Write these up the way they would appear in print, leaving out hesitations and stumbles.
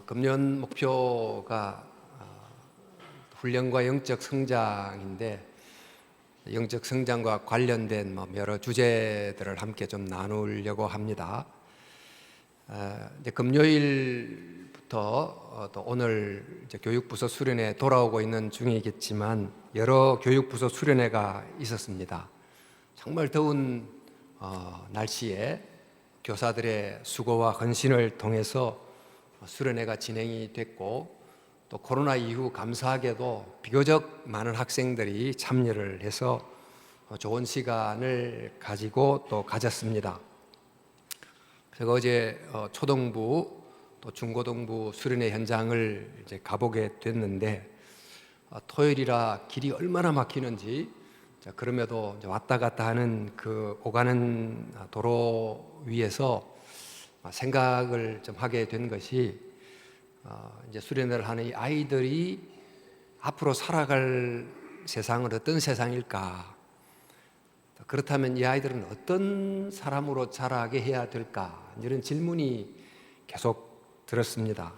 금년 목표가 훈련과 영적 성장인데, 영적 성장과 관련된 여러 주제들을 함께 좀 나누려고 합니다. 이제 금요일부터 또 오늘 이제 교육부서 수련회 돌아오고 있는 중이겠지만, 여러 교육부서 수련회가 있었습니다. 정말 더운 날씨에 교사들의 수고와 헌신을 통해서 수련회가 진행이 됐고, 또 코로나 이후 감사하게도 비교적 많은 학생들이 참여를 해서 좋은 시간을 가지고 또 가졌습니다. 제가 어제 초등부 또 중고등부 수련회 현장을 이제 가보게 됐는데, 토요일이라 길이 얼마나 막히는지, 그럼에도 이제 왔다 갔다 하는 그 오가는 도로 위에서 생각을 좀 하게 된 것이, 이제 수련회를 하는 이 아이들이 앞으로 살아갈 세상은 어떤 세상일까? 그렇다면 이 아이들은 어떤 사람으로 자라게 해야 될까? 이런 질문이 계속 들었습니다.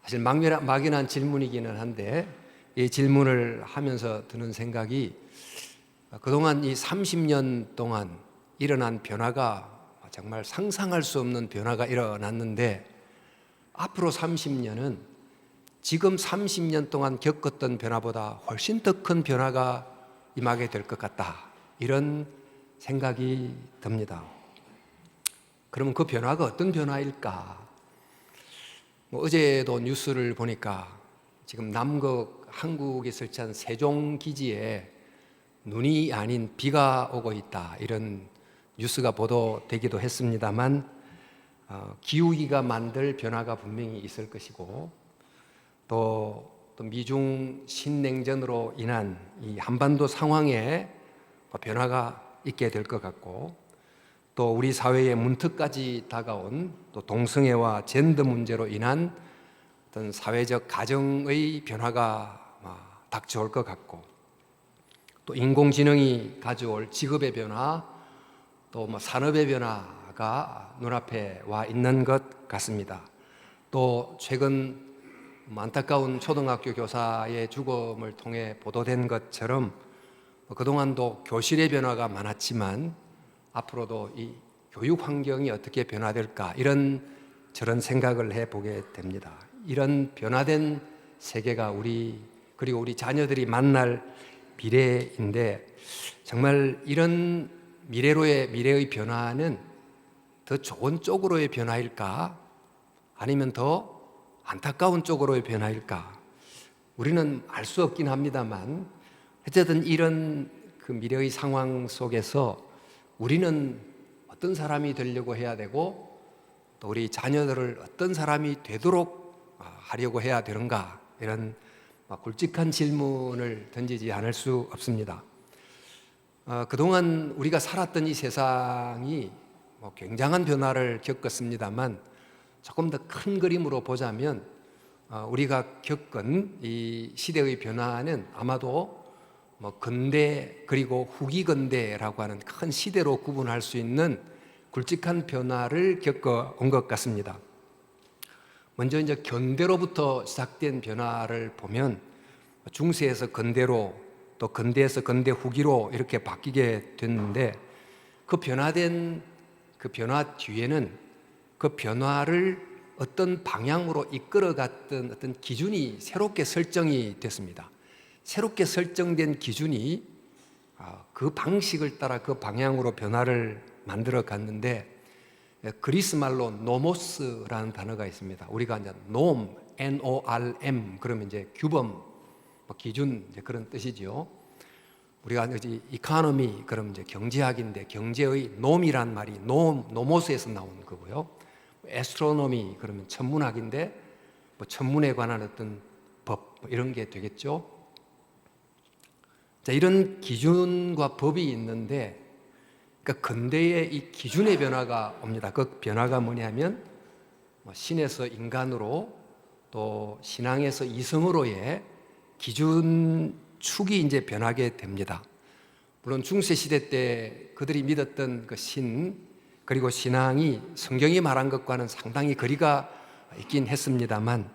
사실 막연한 질문이기는 한데, 이 질문을 하면서 드는 생각이, 그동안 이 30년 동안 일어난 변화가 정말 상상할 수 없는 변화가 일어났는데, 앞으로 30년은 지금 30년 동안 겪었던 변화보다 훨씬 더 큰 변화가 임하게 될 것 같다, 이런 생각이 듭니다. 그러면 그 변화가 어떤 변화일까? 어제도 뉴스를 보니까 지금 남극 한국에 설치한 세종기지에 눈이 아닌 비가 오고 있다, 이런 뉴스가 보도되기도 했습니다만, 기후위기가 만들 변화가 분명히 있을 것이고, 또 미중 신냉전으로 인한 이 한반도 상황에 변화가 있게 될 것 같고, 또 우리 사회에 문턱까지 다가온 또 동성애와 젠더 문제로 인한 어떤 사회적 가정의 변화가 닥쳐올 것 같고, 또 인공지능이 가져올 직업의 변화, 또 산업의 변화가 눈앞에 와 있는 것 같습니다. 또 최근 안타까운 초등학교 교사의 죽음을 통해 보도된 것처럼, 그동안도 교실의 변화가 많았지만 앞으로도 이 교육 환경이 어떻게 변화될까, 저런 생각을 해보게 됩니다. 이런 변화된 세계가 그리고 우리 자녀들이 만날 미래인데, 정말 이런 미래의 변화는 더 좋은 쪽으로의 변화일까? 아니면 더 안타까운 쪽으로의 변화일까? 우리는 알 수 없긴 합니다만, 어쨌든 이런 그 미래의 상황 속에서 우리는 어떤 사람이 되려고 해야 되고, 또 우리 자녀들을 어떤 사람이 되도록 하려고 해야 되는가, 이런 굵직한 질문을 던지지 않을 수 없습니다. 그동안 우리가 살았던 이 세상이 굉장한 변화를 겪었습니다만, 조금 더 큰 그림으로 보자면 우리가 겪은 이 시대의 변화는 아마도 근대 그리고 후기 근대라고 하는 큰 시대로 구분할 수 있는 굵직한 변화를 겪어온 것 같습니다. 먼저 이제 견대로부터 시작된 변화를 보면, 중세에서 근대로, 또 근대에서 근대 후기로 이렇게 바뀌게 됐는데, 그 변화 뒤에는 그 변화를 어떤 방향으로 이끌어갔던 어떤 기준이 새롭게 설정이 됐습니다. 새롭게 설정된 기준이 그 방식을 따라 그 방향으로 변화를 만들어 갔는데, 그리스 말로 노모스라는 단어가 있습니다. 우리가 이제 norm, N-O-R-M, 그러면 이제 규범, 기준, 이제 그런 뜻이죠. 우리가 이제 이코노미, 그러면 이제 경제학인데, 경제의 놈이란 말이 노모스에서 나온 거고요. 에스트로노미, 그러면 천문학인데, 천문에 관한 어떤 법, 이런 게 되겠죠. 자, 이런 기준과 법이 있는데, 그러니까 근대에 이 기준의 변화가 옵니다. 그 변화가 뭐냐면, 신에서 인간으로, 또 신앙에서 이성으로의 기준축이 이제 변하게 됩니다. 물론 중세 시대 때 그들이 믿었던 그 신, 그리고 신앙이 성경이 말한 것과는 상당히 거리가 있긴 했습니다만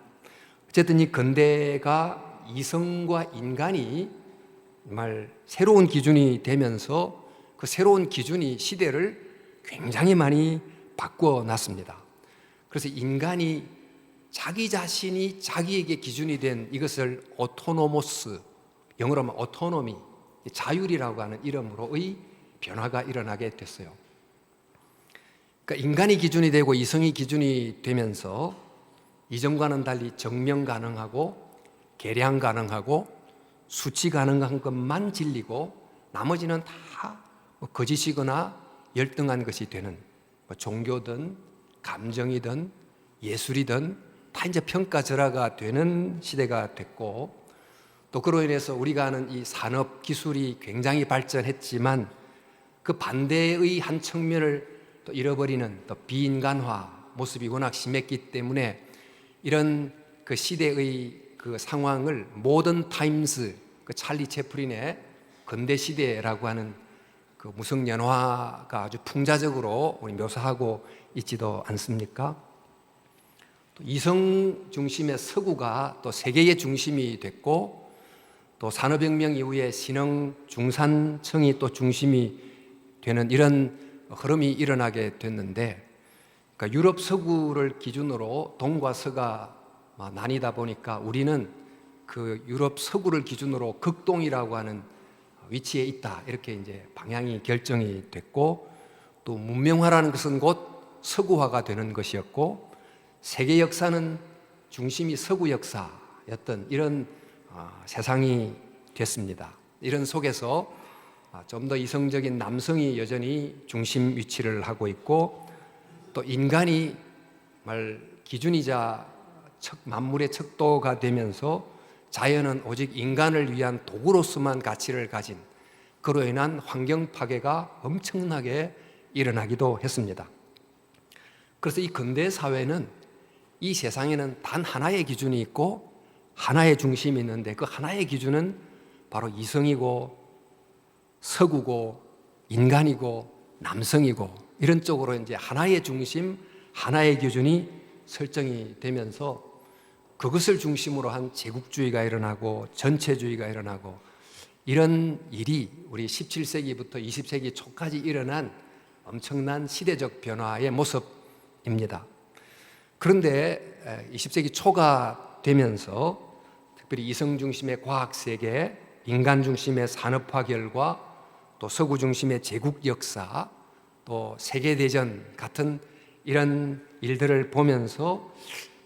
어쨌든 이 근대가 이성과 인간이 정말 새로운 기준이 되면서 그 새로운 기준이 시대를 굉장히 많이 바꿔놨습니다. 그래서 인간이 자기 자신이 자기에게 기준이 된 이것을 오토노모스, 영어로 하면 오토노미, 자율이라고 하는 이름으로의 변화가 일어나게 됐어요. 그러니까 인간이 기준이 되고 이성이 기준이 되면서 이전과는 달리 증명 가능하고 계량 가능하고 수치 가능한 것만 진리고 나머지는 다 거짓이거나 열등한 것이 되는 종교든 감정이든 예술이든 다 이제 평가절하가 되는 시대가 됐고, 또 그로 인해서 우리가 아는 이 산업 기술이 굉장히 발전했지만 그 반대의 한 측면을 또 잃어버리는 또 비인간화 모습이 워낙 심했기 때문에 이런 그 시대의 그 상황을 모던 타임스, 그 찰리 채플린의 근대 시대라고 하는 그 무성 연화가 아주 풍자적으로 우리 묘사하고 있지도 않습니까? 또 이성 중심의 서구가 또 세계의 중심이 됐고, 또 산업혁명 이후에 신흥 중산층이 또 중심이 되는 이런 흐름이 일어나게 됐는데, 그러니까 유럽 서구를 기준으로 동과 서가 나뉘다 보니까 우리는 그 유럽 서구를 기준으로 극동이라고 하는 위치에 있다, 이렇게 이제 방향이 결정이 됐고, 또 문명화라는 것은 곧 서구화가 되는 것이었고, 세계 역사는 중심이 서구 역사였던 이런 세상이 됐습니다. 이런 속에서 좀 더 이성적인 남성이 여전히 중심 위치를 하고 있고, 또 인간이 기준이자 만물의 척도가 되면서 자연은 오직 인간을 위한 도구로서만 가치를 가진, 그로 인한 환경 파괴가 엄청나게 일어나기도 했습니다. 그래서 이 근대 사회는 이 세상에는 단 하나의 기준이 있고 하나의 중심이 있는데, 그 하나의 기준은 바로 이성이고 서구고 인간이고 남성이고, 이런 쪽으로 이제 하나의 중심, 하나의 기준이 설정이 되면서 그것을 중심으로 한 제국주의가 일어나고 전체주의가 일어나고, 이런 일이 우리 17세기부터 20세기 초까지 일어난 엄청난 시대적 변화의 모습입니다. 그런데 20세기 초가 되면서 특별히 이성 중심의 과학세계, 인간 중심의 산업화 결과, 또 서구 중심의 제국 역사, 또 세계대전 같은 이런 일들을 보면서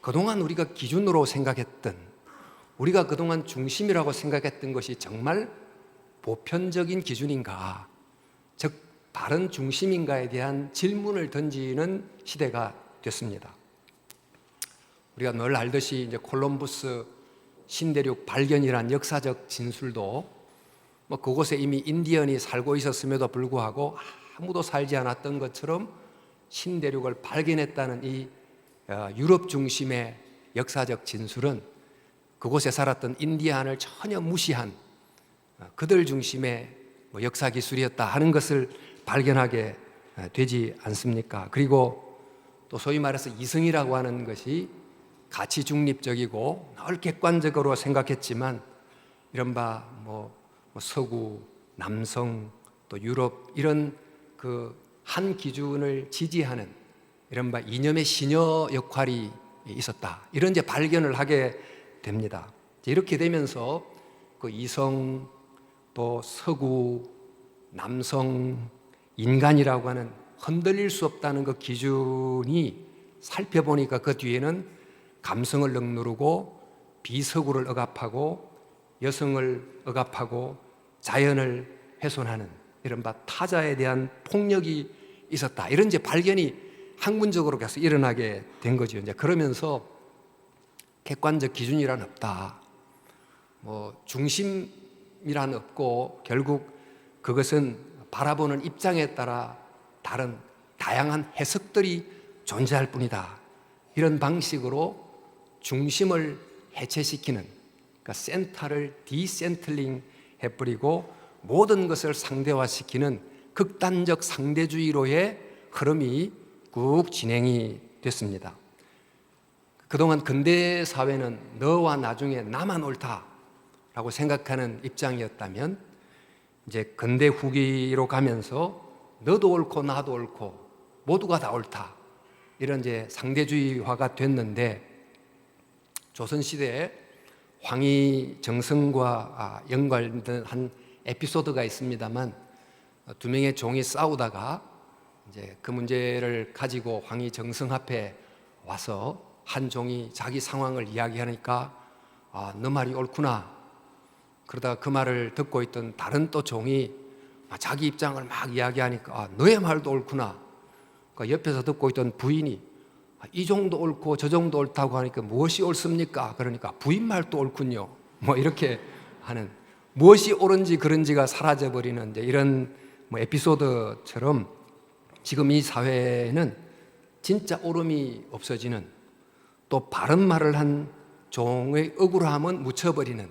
그동안 우리가 기준으로 생각했던, 우리가 그동안 중심이라고 생각했던 것이 정말 보편적인 기준인가, 즉 바른 중심인가에 대한 질문을 던지는 시대가 됐습니다. 우리가 늘 알듯이 이제 콜럼버스 신대륙 발견이란 역사적 진술도 그곳에 이미 인디언이 살고 있었음에도 불구하고 아무도 살지 않았던 것처럼 신대륙을 발견했다는 이 유럽 중심의 역사적 진술은 그곳에 살았던 인디안을 전혀 무시한 그들 중심의 역사 기술이었다 하는 것을 발견하게 되지 않습니까? 그리고 또 소위 말해서 이성이라고 하는 것이 가치 중립적이고 늘 객관적으로 생각했지만, 이른바 서구, 남성, 또 유럽, 이런 그 한 기준을 지지하는 이른바 이념의 시녀 역할이 있었다, 이런 이제 발견을 하게 됩니다. 이렇게 되면서 그 이성, 또 서구, 남성, 인간이라고 하는 흔들릴 수 없다는 그 기준이 살펴보니까 그 뒤에는 감성을 억누르고 비서구를 억압하고 여성을 억압하고 자연을 훼손하는 이른바 타자에 대한 폭력이 있었다, 이런 이제 발견이 학문적으로 계속 일어나게 된 거죠. 이제 그러면서 객관적 기준이란 없다, 중심이란 없고 결국 그것은 바라보는 입장에 따라 다른 다양한 해석들이 존재할 뿐이다, 이런 방식으로 중심을 해체시키는, 그러니까 센터를 디센틀링 해버리고 모든 것을 상대화시키는 극단적 상대주의로의 흐름이 꾹 진행이 됐습니다. 그동안 근대 사회는 너와 나중에 나만 옳다라고 생각하는 입장이었다면 이제 근대 후기로 가면서 너도 옳고 나도 옳고 모두가 다 옳다, 이런 이제 상대주의화가 됐는데, 조선시대에 황희 정성과 연관된 한 에피소드가 있습니다만, 두 명의 종이 싸우다가 이제 그 문제를 가지고 황희 정성 앞에 와서 한 종이 자기 상황을 이야기하니까 너 말이 옳구나. 그러다가 그 말을 듣고 있던 다른 또 종이 자기 입장을 막 이야기하니까 너의 말도 옳구나. 그러니까 옆에서 듣고 있던 부인이 이 정도 옳고 저 정도 옳다고 하니까 무엇이 옳습니까? 그러니까 부인 말도 옳군요. 뭐 이렇게 하는, 무엇이 옳은지 그른지가 사라져버리는 이제 이런 에피소드처럼 지금 이 사회는 진짜 옳음이 없어지는, 또 바른 말을 한 종의 억울함은 묻혀버리는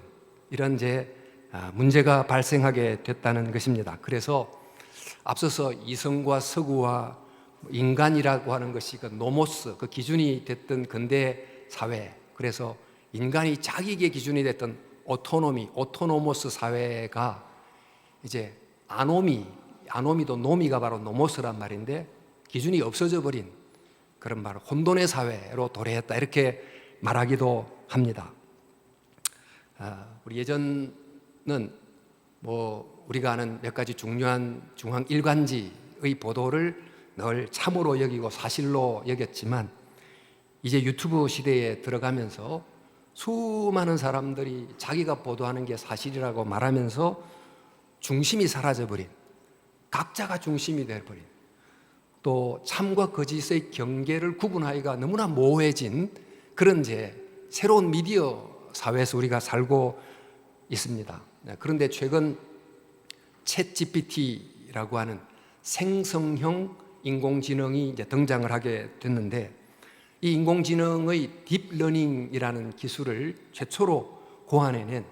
이런 이제 문제가 발생하게 됐다는 것입니다. 그래서 앞서서 이성과 서구와 인간이라고 하는 것이 그 노모스, 그 기준이 됐던 근대 사회, 그래서 인간이 자기의 기준이 됐던 오토노모스 사회가 이제 아노미도 노미가 바로 노모스란 말인데 기준이 없어져 버린 그런 말, 혼돈의 사회로 도래했다, 이렇게 말하기도 합니다. 우리 예전은 우리가 아는 몇 가지 중요한 중앙 일간지의 보도를 늘 참으로 여기고 사실로 여겼지만, 이제 유튜브 시대에 들어가면서 수많은 사람들이 자기가 보도하는 게 사실이라고 말하면서 중심이 사라져버린, 각자가 중심이 되어버린, 또 참과 거짓의 경계를 구분하기가 너무나 모호해진 그런 이제 새로운 미디어 사회에서 우리가 살고 있습니다. 그런데 최근 챗GPT라고 하는 생성형 인공지능이 이제 등장을 하게 됐는데, 이 인공지능의 딥러닝이라는 기술을 최초로 고안해낸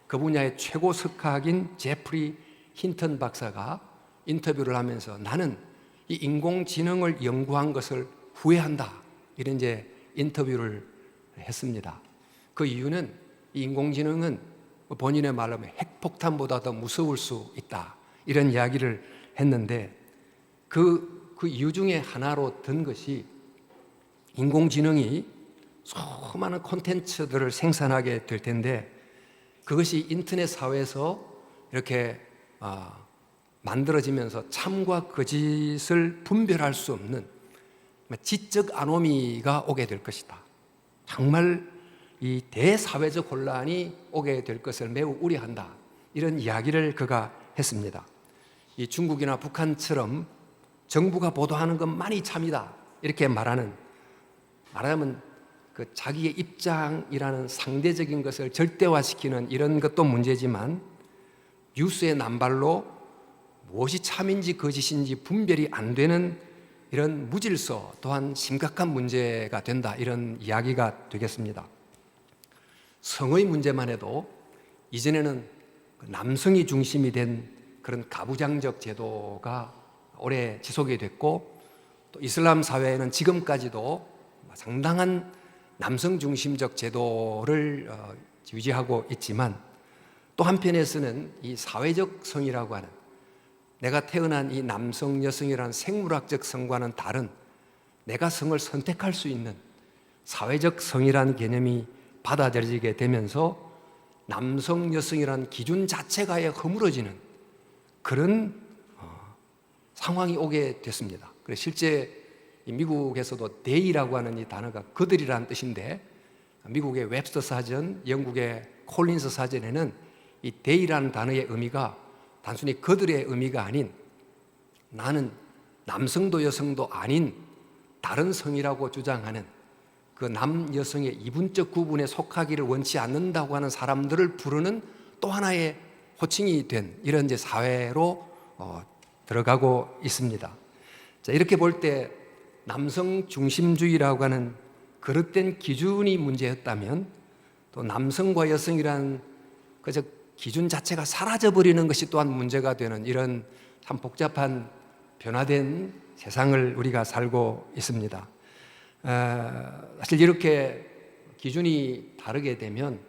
그 분야의 최고 석학인 제프리 힌턴 박사가 인터뷰를 하면서 나는 이 인공지능을 연구한 것을 후회한다, 이런 이제 인터뷰를 했습니다. 그 이유는 이 인공지능은 본인의 말로 하면 핵폭탄보다 더 무서울 수 있다, 이런 이야기를 했는데, 그 이유 중에 하나로 든 것이 인공지능이 수많은 콘텐츠들을 생산하게 될 텐데, 그것이 인터넷 사회에서 이렇게 만들어지면서 참과 거짓을 분별할 수 없는 지적 아노미가 오게 될 것이다. 정말 이 대사회적 혼란이 오게 될 것을 매우 우려한다, 이런 이야기를 그가 했습니다. 이 중국이나 북한처럼 정부가 보도하는 것만이 참이다, 이렇게 말하면 그 자기의 입장이라는 상대적인 것을 절대화시키는 이런 것도 문제지만, 뉴스의 남발로 무엇이 참인지 거짓인지 분별이 안 되는 이런 무질서 또한 심각한 문제가 된다, 이런 이야기가 되겠습니다. 성의 문제만 해도 이전에는 남성이 중심이 된 그런 가부장적 제도가 오래 지속이 됐고, 또 이슬람 사회에는 지금까지도 상당한 남성 중심적 제도를 유지하고 있지만, 또 한편에서는 이 사회적 성이라고 하는, 내가 태어난 이 남성 여성이라는 생물학적 성과는 다른 내가 성을 선택할 수 있는 사회적 성이라는 개념이 받아들여지게 되면서 남성 여성이라는 기준 자체가 허물어지는 그런 상황이 오게 됐습니다. 그래서 실제 미국에서도 they라고 하는 이 단어가 그들이라는 뜻인데, 미국의 웹스터 사전, 영국의 콜린스 사전에는 이 they라는 단어의 의미가 단순히 그들의 의미가 아닌, 나는 남성도 여성도 아닌 다른 성이라고 주장하는 그 남 여성의 이분적 구분에 속하기를 원치 않는다고 하는 사람들을 부르는 또 하나의 호칭이 된 이런 이제 사회로 들어가고 있습니다. 자, 이렇게 볼 때 남성 중심주의라고 하는 그릇된 기준이 문제였다면, 또 남성과 여성이라는 그저 기준 자체가 사라져버리는 것이 또한 문제가 되는 이런 참 복잡한 변화된 세상을 우리가 살고 있습니다. 사실 이렇게 기준이 다르게 되면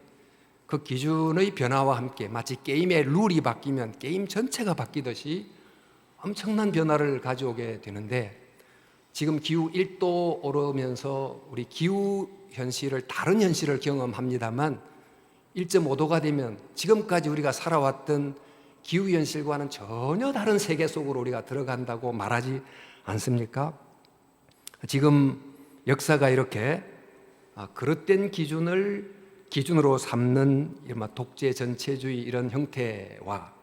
그 기준의 변화와 함께 마치 게임의 룰이 바뀌면 게임 전체가 바뀌듯이 엄청난 변화를 가져오게 되는데, 지금 기후 1도 오르면서 우리 기후 현실을, 다른 현실을 경험합니다만 1.5도가 되면 지금까지 우리가 살아왔던 기후 현실과는 전혀 다른 세계 속으로 우리가 들어간다고 말하지 않습니까? 지금 역사가 이렇게 그릇된 기준을 기준으로 삼는 이른바 독재 전체주의 이런 형태와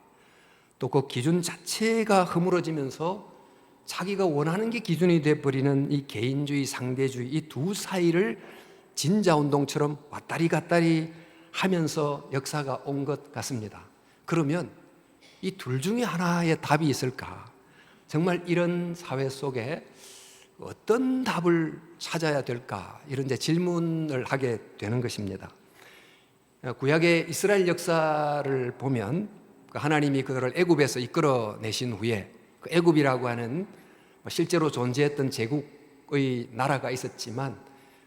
또 그 기준 자체가 허물어지면서 자기가 원하는 게 기준이 되어버리는 이 개인주의, 상대주의, 이 두 사이를 진자운동처럼 왔다리 갔다리 하면서 역사가 온 것 같습니다. 그러면 이 둘 중에 하나의 답이 있을까? 정말 이런 사회 속에 어떤 답을 찾아야 될까? 이런 이제 질문을 하게 되는 것입니다. 구약의 이스라엘 역사를 보면 하나님이 그들을 애굽에서 이끌어내신 후에 그 애굽이라고 하는 실제로 존재했던 제국의 나라가 있었지만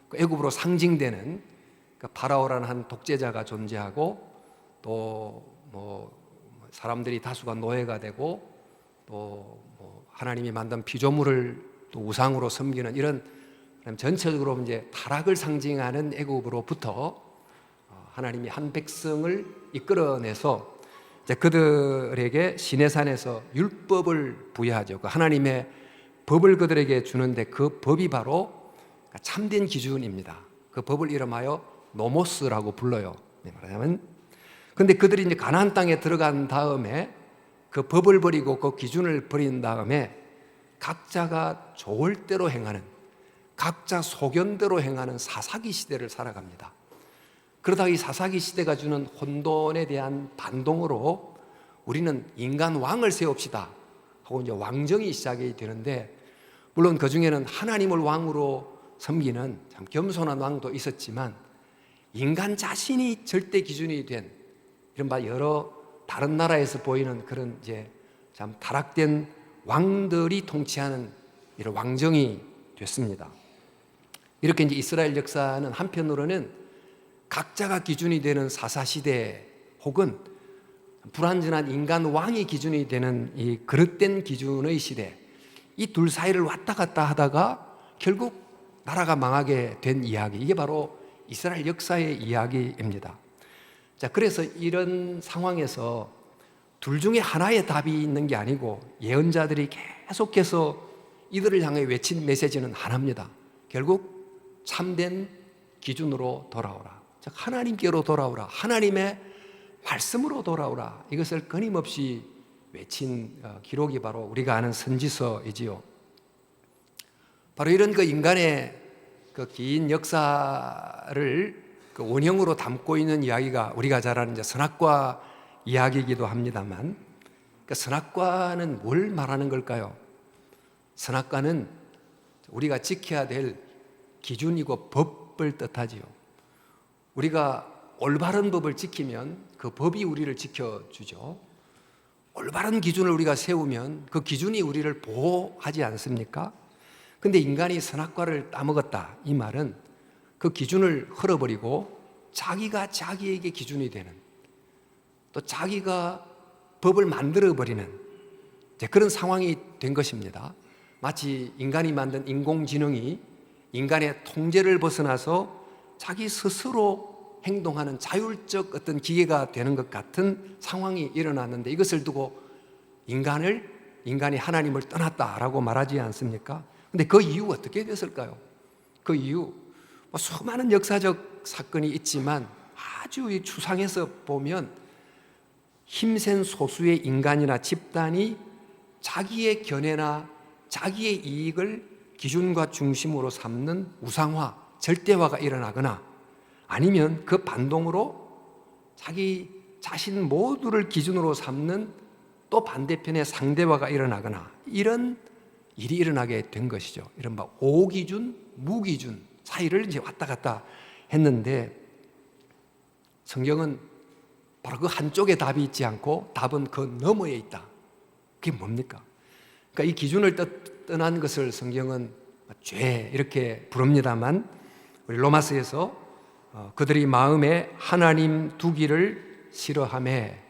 그 애굽으로 상징되는 그 파라오라는 한 독재자가 존재하고 또 사람들이 다수가 노예가 되고 또 하나님이 만든 피조물을 또 우상으로 섬기는 이런 전체적으로 이제 타락을 상징하는 애굽으로부터 하나님이 한 백성을 이끌어내서 이제 그들에게 시내산에서 율법을 부여하죠. 그 하나님의 법을 그들에게 주는데 그 법이 바로 참된 기준입니다. 그 법을 이름하여 노모스라고 불러요. 말하자면, 근데 그들이 이제 가나안 땅에 들어간 다음에 그 법을 버리고 그 기준을 버린 다음에 각자가 좋을 대로 행하는, 각자 소견대로 행하는 사사기 시대를 살아갑니다. 그러다가 이 사사기 시대가 주는 혼돈에 대한 반동으로 우리는 인간 왕을 세웁시다 하고 이제 왕정이 시작이 되는데, 물론 그 중에는 하나님을 왕으로 섬기는 참 겸손한 왕도 있었지만 인간 자신이 절대 기준이 된 이른바 여러 다른 나라에서 보이는 그런 이제 참 타락된 왕들이 통치하는 이런 왕정이 됐습니다. 이렇게 이제 이스라엘 역사는 한편으로는 각자가 기준이 되는 사사시대 혹은 불완전한 인간 왕이 기준이 되는 이 그릇된 기준의 시대, 이 둘 사이를 왔다 갔다 하다가 결국 나라가 망하게 된 이야기, 이게 바로 이스라엘 역사의 이야기입니다. 자, 그래서 이런 상황에서 둘 중에 하나의 답이 있는 게 아니고 예언자들이 계속해서 이들을 향해 외친 메시지는 하나입니다. 결국 참된 기준으로 돌아오라. 즉 하나님께로 돌아오라. 하나님의 말씀으로 돌아오라. 이것을 끊임없이 외친 기록이 바로 우리가 아는 선지서이지요. 바로 이런 그 인간의 그 긴 역사를 그 원형으로 담고 있는 이야기가 우리가 잘 아는 이제 선악과 이야기이기도 합니다만, 그 선악과는 뭘 말하는 걸까요? 선악과는 우리가 지켜야 될 기준이고 법을 뜻하지요. 우리가 올바른 법을 지키면 그 법이 우리를 지켜주죠. 올바른 기준을 우리가 세우면 그 기준이 우리를 보호하지 않습니까? 근데 인간이 선악과를 따먹었다, 이 말은 그 기준을 흘어버리고 자기가 자기에게 기준이 되는, 또 자기가 법을 만들어버리는 그런 상황이 된 것입니다. 마치 인간이 만든 인공지능이 인간의 통제를 벗어나서 자기 스스로 행동하는 자율적 어떤 기계가 되는 것 같은 상황이 일어났는데, 이것을 두고 인간이 하나님을 떠났다라고 말하지 않습니까? 근데 그 이유가 어떻게 됐을까요? 그 이유, 수많은 역사적 사건이 있지만 아주 추상해서 보면 힘센 소수의 인간이나 집단이 자기의 견해나 자기의 이익을 기준과 중심으로 삼는 우상화, 절대화가 일어나거나 아니면 그 반동으로 자기 자신 모두를 기준으로 삼는 또 반대편의 상대화가 일어나거나 이런 일이 일어나게 된 것이죠. 이른바 오기준, 무기준 사이를 이제 왔다 갔다 했는데, 성경은 바로 그 한쪽에 답이 있지 않고 답은 그 너머에 있다. 그게 뭡니까? 그러니까 이 기준을 떠난 것을 성경은 죄 이렇게 부릅니다만, 우리 로마서에서 그들이 마음에 하나님 두기를 싫어하매,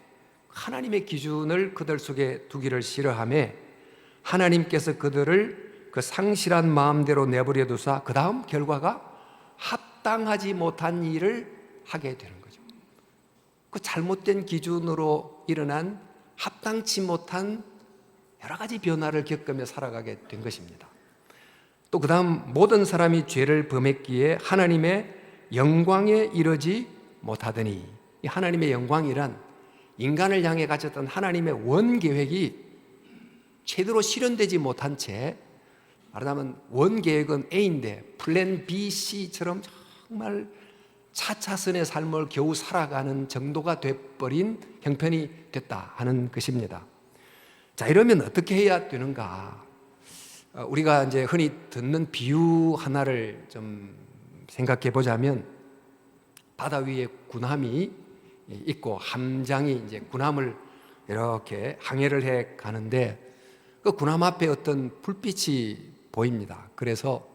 하나님의 기준을 그들 속에 두기를 싫어하매 하나님께서 그들을 그 상실한 마음대로 내버려 두사 그 다음 결과가 합당하지 못한 일을 하게 되는 거죠. 그 잘못된 기준으로 일어난 합당치 못한 여러 가지 변화를 겪으며 살아가게 된 것입니다. 또 그 다음 모든 사람이 죄를 범했기에 하나님의 영광에 이르지 못하더니, 이 하나님의 영광이란 인간을 향해 가졌던 하나님의 원계획이 제대로 실현되지 못한 채, 말하자면 원계획은 A인데 플랜 B, C처럼 정말 차차선의 삶을 겨우 살아가는 정도가 돼버린 형편이 됐다 하는 것입니다. 자, 이러면 어떻게 해야 되는가? 우리가 이제 흔히 듣는 비유 하나를 좀 생각해 보자면, 바다 위에 군함이 있고 함장이 이제 군함을 이렇게 항해를 해 가는데 그 군함 앞에 어떤 불빛이 보입니다. 그래서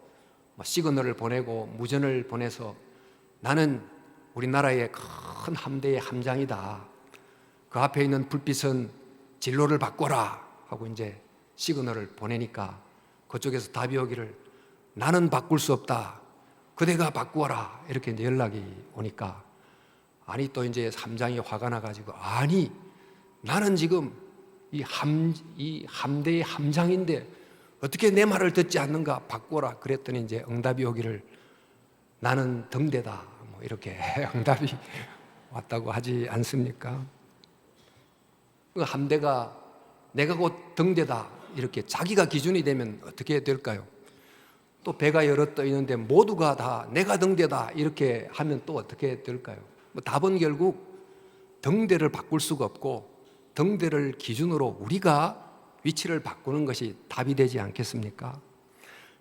시그널을 보내고 무전을 보내서 나는 우리나라의 큰 함대의 함장이다. 그 앞에 있는 불빛은 진로를 바꿔라 하고 이제 시그널을 보내니까 그쪽에서 답이 오기를 나는 바꿀 수 없다. 그대가 바꾸어라. 이렇게 이제 연락이 오니까 아니 또 이제 함장이 화가 나가지고 아니 나는 지금 이 함대의 함장인데 어떻게 내 말을 듣지 않는가 바꾸어라. 그랬더니 이제 응답이 오기를 나는 등대다. 뭐 이렇게 응답이 왔다고 하지 않습니까? 그 함대가 내가 곧 등대다 이렇게 자기가 기준이 되면 어떻게 될까요? 또 배가 여러 떠 있는데 모두가 다 내가 등대다 이렇게 하면 또 어떻게 될까요? 답은 결국 등대를 바꿀 수가 없고 등대를 기준으로 우리가 위치를 바꾸는 것이 답이 되지 않겠습니까?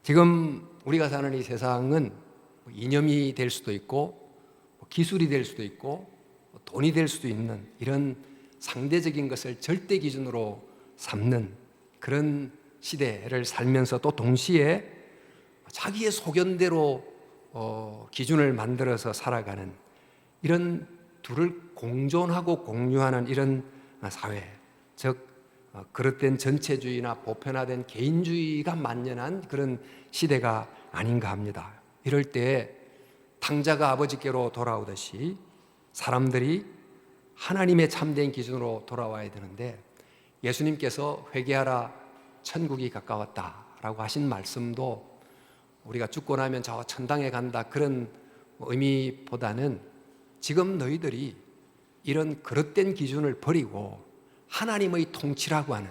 지금 우리가 사는 이 세상은 이념이 될 수도 있고 기술이 될 수도 있고 돈이 될 수도 있는 이런 상대적인 것을 절대 기준으로 삼는 그런 시대를 살면서 또 동시에 자기의 소견대로 기준을 만들어서 살아가는 이런 둘을 공존하고 공유하는 이런 사회, 즉 그릇된 전체주의나 보편화된 개인주의가 만연한 그런 시대가 아닌가 합니다. 이럴 때 탕자가 아버지께로 돌아오듯이 사람들이 하나님의 참된 기준으로 돌아와야 되는데 예수님께서 회개하라 천국이 가까웠다라고 하신 말씀도 우리가 죽고 나면 저 천당에 간다 그런 의미보다는 지금 너희들이 이런 그릇된 기준을 버리고 하나님의 통치라고 하는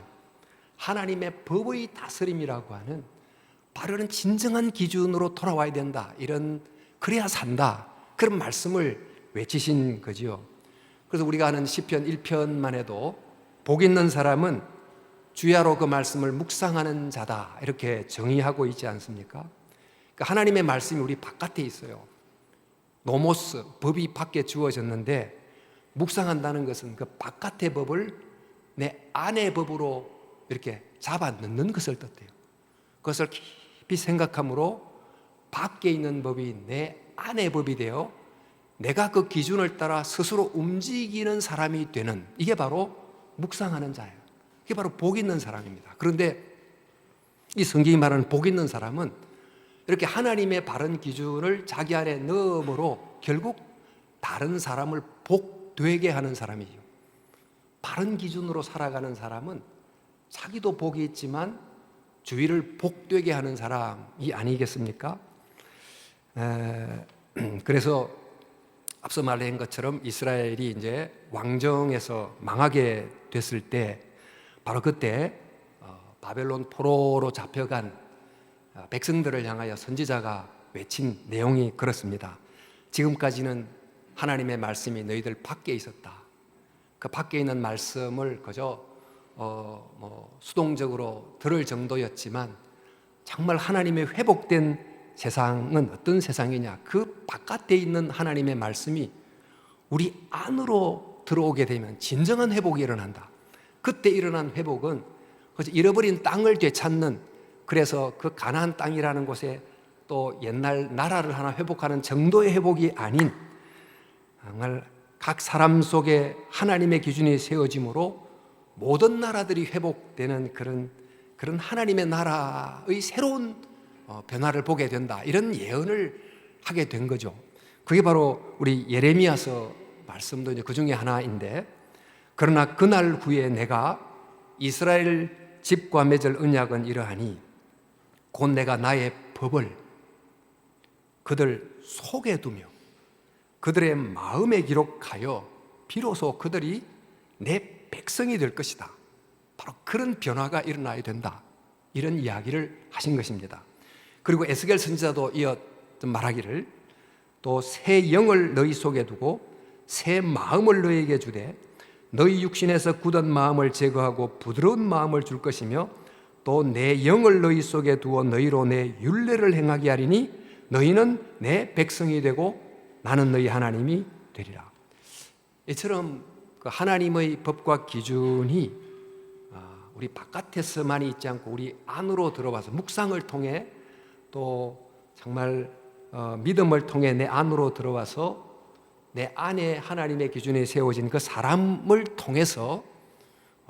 하나님의 법의 다스림이라고 하는 바로 이런 진정한 기준으로 돌아와야 된다. 이런 그래야 산다. 그런 말씀을 외치신 거지요. 그래서 우리가 아는 시편 1편만 해도 복 있는 사람은 주야로 그 말씀을 묵상하는 자다. 이렇게 정의하고 있지 않습니까? 그러니까 하나님의 말씀이 우리 바깥에 있어요. 노모스, 법이 밖에 주어졌는데 묵상한다는 것은 그 바깥의 법을 내 안의 법으로 이렇게 잡아 넣는 것을 뜻해요. 그것을 깊이 생각함으로 밖에 있는 법이 내 안의 법이 되어 내가 그 기준을 따라 스스로 움직이는 사람이 되는 이게 바로 묵상하는 자예요. 이게 바로 복 있는 사람입니다. 그런데 이 성경이 말하는 복 있는 사람은 이렇게 하나님의 바른 기준을 자기 안에 넣음으로 결국 다른 사람을 복되게 하는 사람이죠. 바른 기준으로 살아가는 사람은 자기도 복이 있지만 주위를 복되게 하는 사람이 아니겠습니까? 그래서 앞서 말한 것처럼 이스라엘이 이제 왕정에서 망하게 됐을 때 바로 그때 바벨론 포로로 잡혀간 백성들을 향하여 선지자가 외친 내용이 그렇습니다. 지금까지는 하나님의 말씀이 너희들 밖에 있었다. 그 밖에 있는 말씀을 그저 수동적으로 들을 정도였지만 정말 하나님의 회복된 세상은 어떤 세상이냐? 그 바깥에 있는 하나님의 말씀이 우리 안으로 들어오게 되면 진정한 회복이 일어난다. 그때 일어난 회복은 잃어버린 땅을 되찾는, 그래서 그 가나안 땅이라는 곳에 또 옛날 나라를 하나 회복하는 정도의 회복이 아닌 정말 각 사람 속에 하나님의 기준이 세워짐으로 모든 나라들이 회복되는 그런 하나님의 나라의 새로운 변화를 보게 된다, 이런 예언을 하게 된 거죠. 그게 바로 우리 예레미야서 말씀도 이제 그 중에 하나인데, 그러나 그날 후에 내가 이스라엘 집과 맺을 언약은 이러하니 곧 내가 나의 법을 그들 속에 두며 그들의 마음에 기록하여 비로소 그들이 내 백성이 될 것이다. 바로 그런 변화가 일어나야 된다, 이런 이야기를 하신 것입니다. 그리고 에스겔 선지자도 이어 말하기를 또 새 영을 너희 속에 두고 새 마음을 너희에게 주되 너희 육신에서 굳은 마음을 제거하고 부드러운 마음을 줄 것이며 또 내 영을 너희 속에 두어 너희로 내 율례를 행하게 하리니 너희는 내 백성이 되고 나는 너희 하나님이 되리라. 이처럼 그 하나님의 법과 기준이 우리 바깥에서만이 있지 않고 우리 안으로 들어와서 묵상을 통해 또 정말 믿음을 통해 내 안으로 들어와서 내 안에 하나님의 기준이 세워진 그 사람을 통해서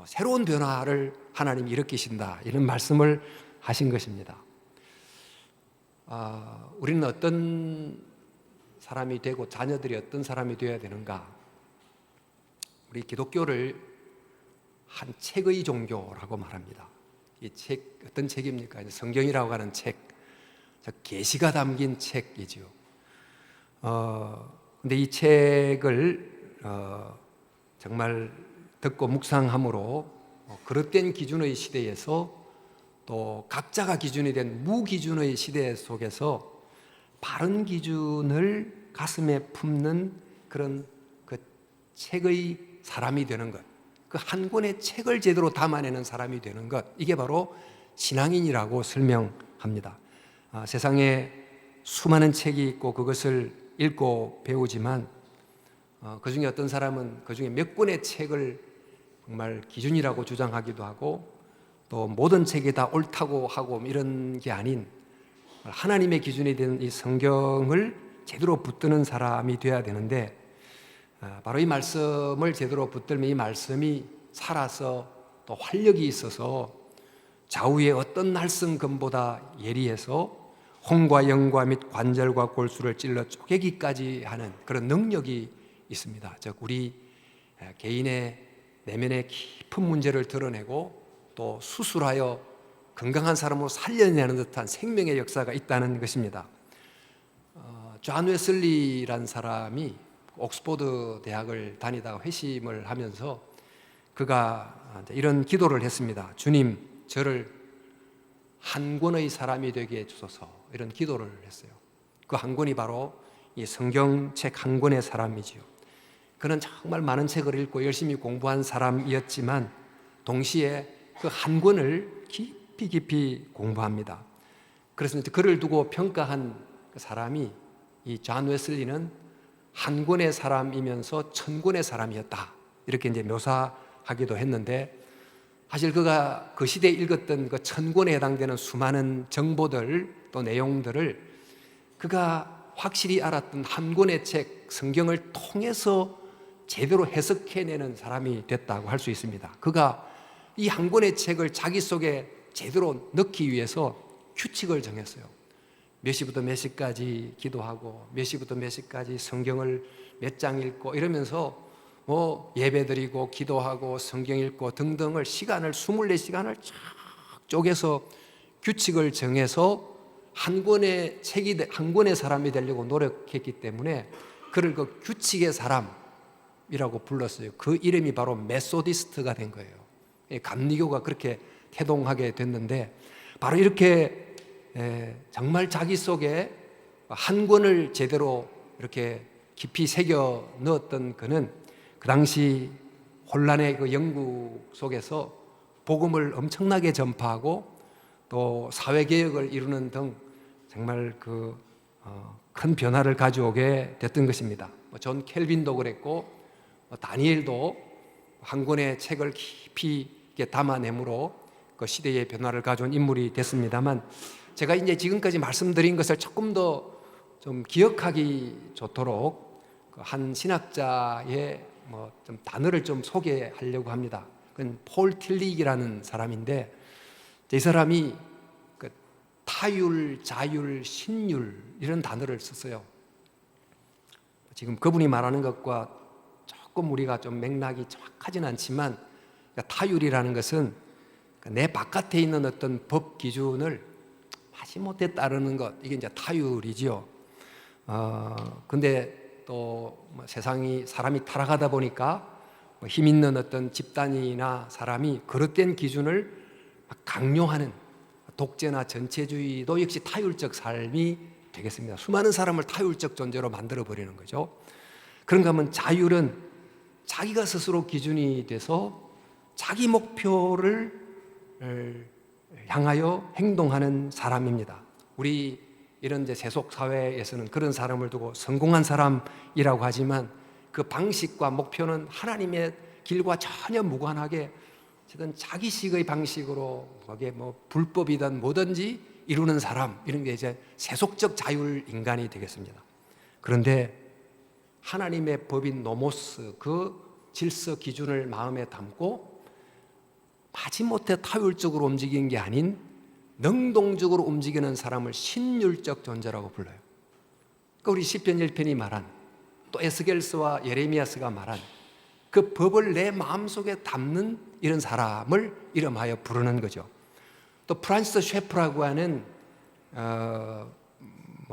새로운 변화를 하나님이 일으키신다, 이런 말씀을 하신 것입니다. 우리는 어떤 사람이 되고 자녀들이 어떤 사람이 되어야 되는가? 우리 기독교를 한 책의 종교라고 말합니다. 이 책 어떤 책입니까? 성경이라고 하는 책, 계시가 담긴 책이지요. 근데 이 책을 정말 듣고 묵상함으로 그릇된 기준의 시대에서 또 각자가 기준이 된 무기준의 시대 속에서 바른 기준을 가슴에 품는 그런 그 책의 사람이 되는 것, 그 한 권의 책을 제대로 담아내는 사람이 되는 것, 이게 바로 신앙인이라고 설명합니다. 세상에 수많은 책이 있고 그것을 읽고 배우지만 그 중에 어떤 사람은 그 중에 몇 권의 책을 정말 기준이라고 주장하기도 하고 또 모든 책이 다 옳다고 하고 이런 게 아닌 하나님의 기준이 된 이 성경을 제대로 붙드는 사람이 되어야 되는데, 바로 이 말씀을 제대로 붙들면 이 말씀이 살아서 또 활력이 있어서 좌우의 어떤 날성금보다 예리해서 혼과 영과 및 관절과 골수를 찔러 쪼개기까지 하는 그런 능력이 있습니다. 즉 우리 개인의 내면의 깊은 문제를 드러내고 또 수술하여 건강한 사람으로 살려내는 듯한 생명의 역사가 있다는 것입니다. 존 웨슬리라는 사람이 옥스포드 대학을 다니다가 회심을 하면서 그가 이런 기도를 했습니다. 주님, 저를 한 권의 사람이 되게 해주소서, 이런 기도를 했어요. 그 한 권이 바로 이 성경책 한 권의 사람이지요. 그는 정말 많은 책을 읽고 열심히 공부한 사람이었지만 동시에 그 한 권을 깊이 공부합니다. 그래서 그를 두고 평가한 그 사람이 이 존 웨슬리는 한 권의 사람이면서 천 권의 사람이었다, 이렇게 이제 묘사하기도 했는데, 사실 그가 그 시대에 읽었던 그 천 권에 해당되는 수많은 정보들 또 내용들을 그가 확실히 알았던 한 권의 책 성경을 통해서 제대로 해석해내는 사람이 됐다고 할 수 있습니다. 그가 이 한 권의 책을 자기 속에 제대로 넣기 위해서 규칙을 정했어요. 몇 시부터 몇 시까지 기도하고 몇 시부터 몇 시까지 성경을 몇 장 읽고 이러면서 예배 드리고 기도하고 성경 읽고 등등을 시간을 24시간을 쫙 쪼개서 규칙을 정해서 한 권의 책이 한 권의 사람이 되려고 노력했기 때문에 그를 그 규칙의 사람이라고 불렀어요. 그 이름이 바로 메소디스트가 된 거예요. 감리교가 그렇게 태동하게 됐는데, 바로 이렇게 정말 자기 속에 한 권을 제대로 이렇게 깊이 새겨 넣었던 그는 그 당시 혼란의 그 영국 속에서 복음을 엄청나게 전파하고 또 사회개혁을 이루는 등 정말 큰 변화를 가져오게 됐던 것입니다. 존 켈빈도 그랬고 다니엘도 한 권의 책을 깊이 담아내므로 그 시대의 변화를 가져온 인물이 됐습니다만, 제가 이제 지금까지 말씀드린 것을 조금 더 좀 기억하기 좋도록 한 신학자의 좀 단어를 좀 소개하려고 합니다. 그건 폴 틸릭이라는 사람인데, 이 사람이 그 타율, 자율, 신율 이런 단어를 썼어요. 지금 그분이 말하는 것과 조금 우리가 좀 맥락이 정확하진 않지만, 타율이라는 것은 내 바깥에 있는 어떤 법 기준을 마지못해 따르는 것, 이게 이제 타율이지요. 근데 또 세상이 사람이 타락하다 보니까 힘 있는 어떤 집단이나 사람이 그릇된 기준을 강요하는 독재나 전체주의도 역시 타율적 삶이 되겠습니다. 수많은 사람을 타율적 존재로 만들어 버리는 거죠. 그런가 하면 자율은 자기가 스스로 기준이 돼서 자기 목표를 향하여 행동하는 사람입니다. 우리 이런 이제 세속 사회에서는 그런 사람을 두고 성공한 사람이라고 하지만, 그 방식과 목표는 하나님의 길과 전혀 무관하게 어쨌든 자기식의 방식으로 거기에 불법이든 뭐든지 이루는 사람, 이런 게 이제 세속적 자율 인간이 되겠습니다. 그런데 하나님의 법인 노모스, 그 질서 기준을 마음에 담고 마지못해 타율적으로 움직이는 게 아닌 능동적으로 움직이는 사람을 신율적 존재라고 불러요. 그러니까 우리 시편 1편이 말한, 또 에스겔서와 예레미야서가 말한 그 법을 내 마음속에 담는 이런 사람을 이름하여 부르는 거죠. 또 프란시스 셰프라고 하는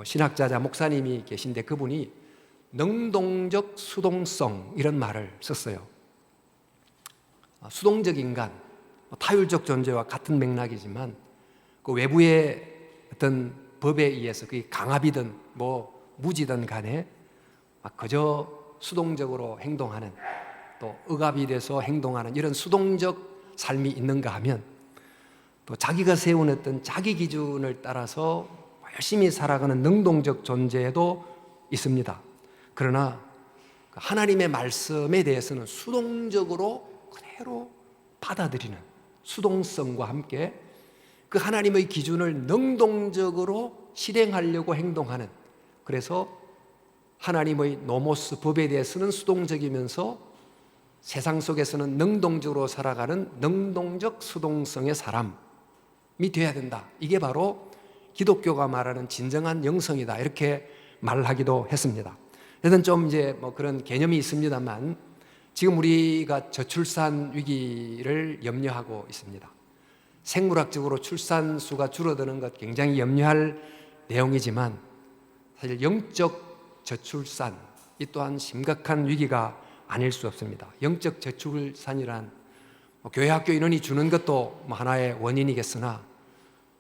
신학자자 목사님이 계신데, 그분이 능동적 수동성 이런 말을 썼어요. 수동적 인간, 타율적 존재와 같은 맥락이지만 그 외부의 어떤 법에 의해서 그게 강압이든 무지든 간에 그저 수동적으로 행동하는, 또 억압이 돼서 행동하는 이런 수동적 삶이 있는가 하면, 또 자기가 세운 어떤 자기 기준을 따라서 열심히 살아가는 능동적 존재도 있습니다. 그러나 하나님의 말씀에 대해서는 수동적으로 그대로 받아들이는 수동성과 함께 그 하나님의 기준을 능동적으로 실행하려고 행동하는, 그래서 하나님의 노모스 법에 대해서는 수동적이면서 세상 속에서는 능동적으로 살아가는 능동적 수동성의 사람이 되어야 된다. 이게 바로 기독교가 말하는 진정한 영성이다, 이렇게 말하기도 했습니다. 그래서 좀 이제 그런 개념이 있습니다만, 지금 우리가 저출산 위기를 염려하고 있습니다. 생물학적으로 출산 수가 줄어드는 것 굉장히 염려할 내용이지만, 사실 영적 저출산, 이 또한 심각한 위기가 아닐 수 없습니다. 영적 저출산이란 교회 학교 인원이 주는 것도 하나의 원인이겠으나,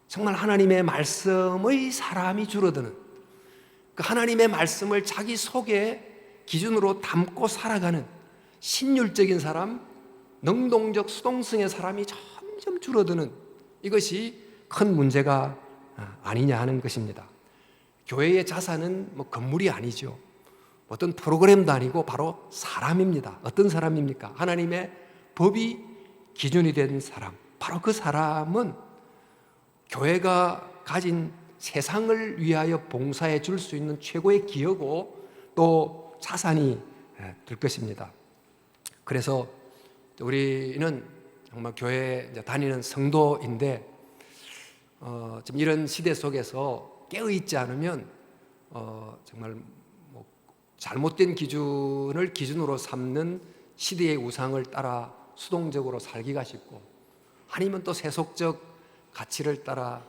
정말 하나님의 말씀의 사람이 줄어드는, 그 하나님의 말씀을 자기 속에 기준으로 담고 살아가는 신율적인 사람, 능동적 수동성의 사람이 점점 줄어드는, 이것이 큰 문제가 아니냐 하는 것입니다. 교회의 자산은 건물이 아니죠. 어떤 프로그램도 아니고 바로 사람입니다. 어떤 사람입니까? 하나님의 법이 기준이 된 사람. 바로 그 사람은 교회가 가진 세상을 위하여 봉사해 줄 수 있는 최고의 기여고 또 자산이 될 것입니다. 그래서 우리는 정말 교회에 다니는 성도인데, 좀 이런 시대 속에서 깨어있지 않으면 정말 잘못된 기준을 기준으로 삼는 시대의 우상을 따라 수동적으로 살기가 쉽고, 아니면 또 세속적 가치를 따라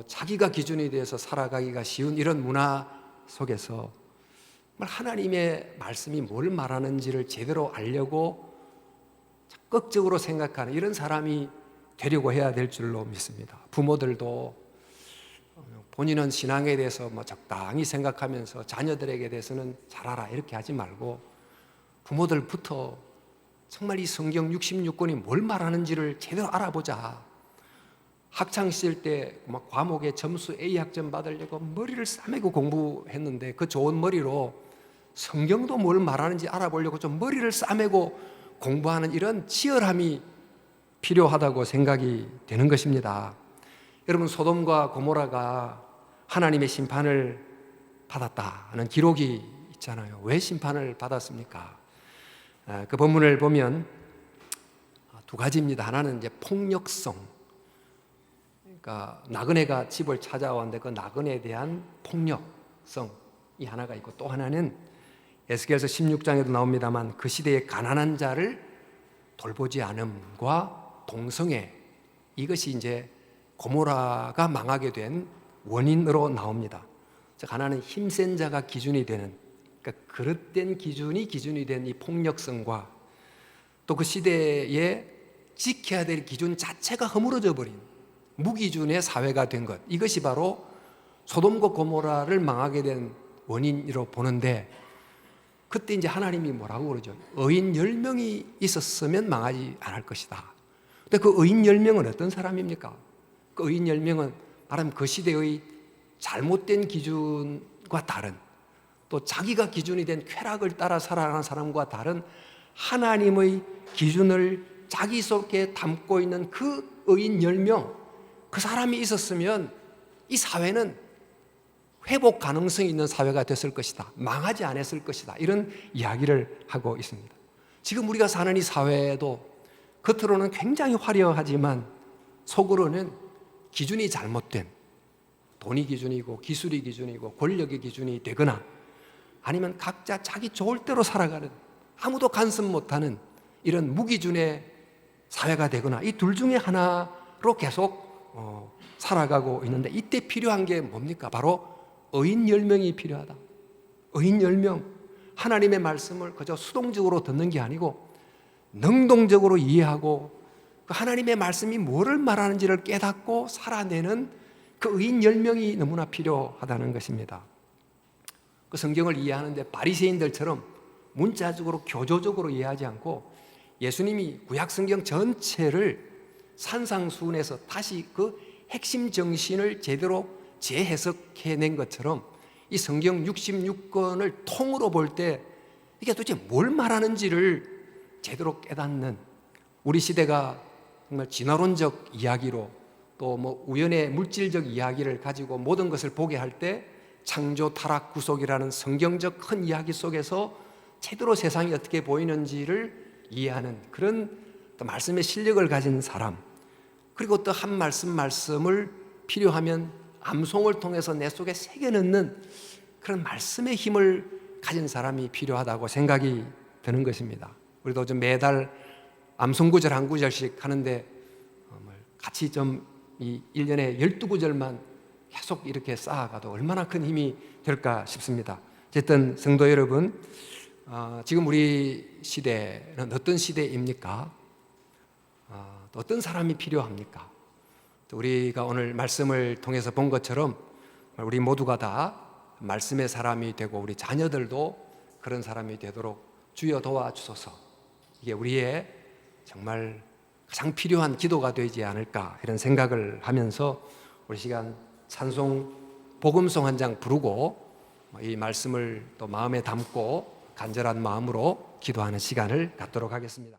자기가 기준이 되어서 살아가기가 쉬운 이런 문화 속에서 하나님의 말씀이 뭘 말하는지를 제대로 알려고 적극적으로 생각하는 이런 사람이 되려고 해야 될 줄로 믿습니다. 부모들도 본인은 신앙에 대해서 적당히 생각하면서 자녀들에게 대해서는 잘 알아 이렇게 하지 말고, 부모들부터 정말 이 성경 66권이 뭘 말하는지를 제대로 알아보자. 학창시절 때 과목에 점수 A 학점 받으려고 머리를 싸매고 공부했는데, 그 좋은 머리로 성경도 뭘 말하는지 알아보려고 좀 머리를 싸매고 공부하는 이런 치열함이 필요하다고 생각이 되는 것입니다. 여러분, 소돔과 고모라가 하나님의 심판을 받았다는 기록이 없잖아요. 왜 심판을 받았습니까? 그 본문을 보면 두 가지입니다. 하나는 이제 폭력성. 그러니까 나그네가 집을 찾아왔는데 그 나그네에 대한 폭력성이 하나가 있고, 또 하나는 에스겔서 16장에도 나옵니다만 그 시대의 가난한 자를 돌보지 않음과 동성애, 이것이 이제 고모라가 망하게 된 원인으로 나옵니다. 즉 하나는 힘센 자가 기준이 되는, 그러니까 그릇된 기준이 된 이 폭력성과, 또 그 시대에 지켜야 될 기준 자체가 허물어져 버린 무기준의 사회가 된 것, 이것이 바로 소돔과 고모라를 망하게 된 원인으로 보는데, 그때 이제 하나님이 뭐라고 그러죠? 의인 10명이 있었으면 망하지 않을 것이다. 근데 그 의인 10명은 어떤 사람입니까? 그 의인 10명은 말하면 그 시대의 잘못된 기준과 다른, 또 자기가 기준이 된 쾌락을 따라 살아가는 사람과 다른 하나님의 기준을 자기 속에 담고 있는 그 의인 10명, 그 사람이 있었으면 이 사회는 회복 가능성이 있는 사회가 됐을 것이다. 망하지 않았을 것이다. 이런 이야기를 하고 있습니다. 지금 우리가 사는 이 사회도 겉으로는 굉장히 화려하지만 속으로는 기준이 잘못된, 돈이 기준이고 기술이 기준이고 권력이 기준이 되거나, 아니면 각자 자기 좋을 대로 살아가는, 아무도 간섭 못하는 이런 무기준의 사회가 되거나, 이 둘 중에 하나로 계속 살아가고 있는데, 이때 필요한 게 뭡니까? 바로 의인 10명이 필요하다. 의인 10명, 하나님의 말씀을 그저 수동적으로 듣는 게 아니고 능동적으로 이해하고 그 하나님의 말씀이 뭐를 말하는지를 깨닫고 살아내는 그 의인 10명이 너무나 필요하다는 것입니다. 그 성경을 이해하는데 바리새인들처럼 문자적으로 교조적으로 이해하지 않고, 예수님이 구약 성경 전체를 산상수훈에서 다시 그 핵심 정신을 제대로 재해석해낸 것처럼 이 성경 66권을 통으로 볼 때 이게 도대체 뭘 말하는지를 제대로 깨닫는, 우리 시대가 정말 진화론적 이야기로 또 뭐 우연의 물질적 이야기를 가지고 모든 것을 보게 할 때 창조, 타락, 구속이라는 성경적 큰 이야기 속에서 제대로 세상이 어떻게 보이는지를 이해하는 그런 또 말씀의 실력을 가진 사람, 그리고 또 한 말씀을 필요하면 암송을 통해서 내 속에 새겨 넣는 그런 말씀의 힘을 가진 사람이 필요하다고 생각이 드는 것입니다. 우리도 좀 매달 암송 구절 한 구절씩 하는데 같이 좀 이 1년에 12구절만 계속 이렇게 쌓아가도 얼마나 큰 힘이 될까 싶습니다. 어쨌든 성도 여러분, 지금 우리 시대는 어떤 시대입니까? 또 어떤 사람이 필요합니까? 우리가 오늘 말씀을 통해서 본 것처럼 우리 모두가 다 말씀의 사람이 되고 우리 자녀들도 그런 사람이 되도록 주여 도와주소서. 이게 우리의 정말 가장 필요한 기도가 되지 않을까, 이런 생각을 하면서 우리 시간 찬송 복음송 한 장 부르고 이 말씀을 또 마음에 담고 간절한 마음으로 기도하는 시간을 갖도록 하겠습니다.